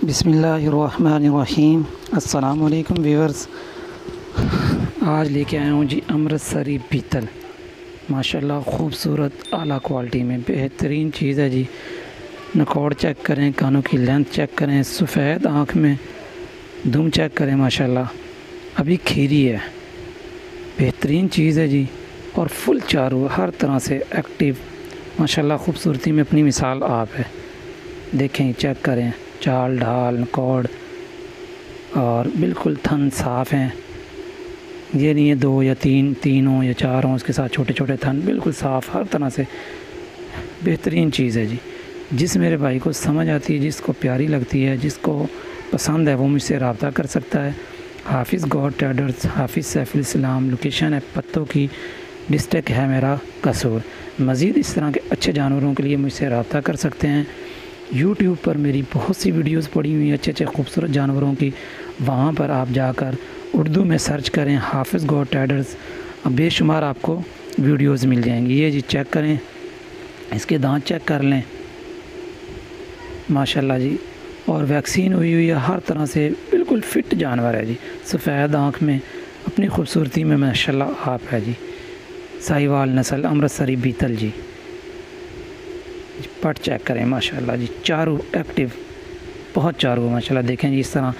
बिस्मिल्लाहिर्रहमानिर्रहीम। अस्सलाम वालेकुम व्यूअर्स। आज लेके आया हूँ जी अमृतसरी पीतल। माशाल्लाह खूबसूरत आला क्वालिटी में बेहतरीन चीज़ है जी। नकौड़ चेक करें, कानों की लेंथ चेक करें, सफ़ेद आँख में दुम चेक करें। माशाल्लाह अभी खीरी है, बेहतरीन चीज़ है जी। और फुल चारू हर तरह से एक्टिव। माशाल्लाह खूबसूरती में अपनी मिसाल आप है। देखें, चेक करें, चाल ढाल नकौड़ और बिल्कुल थन साफ़ हैं। ये नहीं है दो या तीन हो या चार हों, उसके साथ छोटे छोटे थन, बिल्कुल साफ़ हर तरह से बेहतरीन चीज़ है जी। जिस मेरे भाई को समझ आती है, जिसको प्यारी लगती है, जिसको पसंद है, वो मुझसे रब्ता कर सकता है। हाफिज़ गॉड ट्रेडर्स, हाफिज़ सैफुल इस्लाम। लोकेशन है पत्तों की, डिस्ट्रिक्ट है मेरा कसूर। मज़ीद इस तरह के अच्छे जानवरों के लिए मुझसे रब्ता कर सकते हैं। यूट्यूब पर मेरी बहुत सी वीडियोस पड़ी हुई हैं अच्छे खूबसूरत जानवरों की। वहाँ पर आप जाकर उर्दू में सर्च करें हाफिज़ गॉड ट्रेडर्स, बेशुमार आपको वीडियोस मिल जाएंगी। ये जी चेक करें, इसके दांत चेक कर लें माशाल्लाह जी। और वैक्सीन हुई है, हर तरह से बिल्कुल फ़िट जानवर है जी। सफ़ेद आँख में अपनी खूबसूरती में माशाल्लाह आप है जी। साहिवाल नस्ल अमृतसरी बीतल जी। पट चेक करें माशाल्लाह जी, चारू एक्टिव, बहुत चारू माशाल्लाह। देखें जी, इस तरह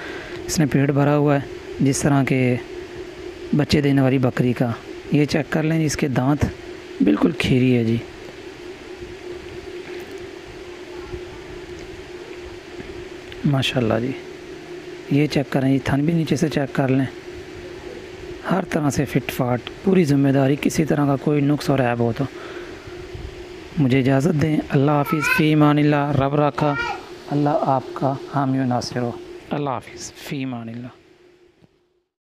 इसने पेट भरा हुआ है जिस तरह के बच्चे देने वाली बकरी का। ये चेक कर लें जी, इसके दांत बिल्कुल खीरी है जी। माशाल्लाह जी। ये चेक करें जी, थन भी नीचे से चेक कर लें, हर तरह से फिट फाट, पूरी ज़िम्मेदारी। किसी तरह का कोई नुक्स और ऐब हो तो मुझे इजाज़त दें। अल्लाह हाफिज़, फ़ी अमानिल्लाह। रब रखा, अल्लाह आपका हामी व नासिर हो। अल्लाह हाफिज़, फ़ी अमानिल्लाह।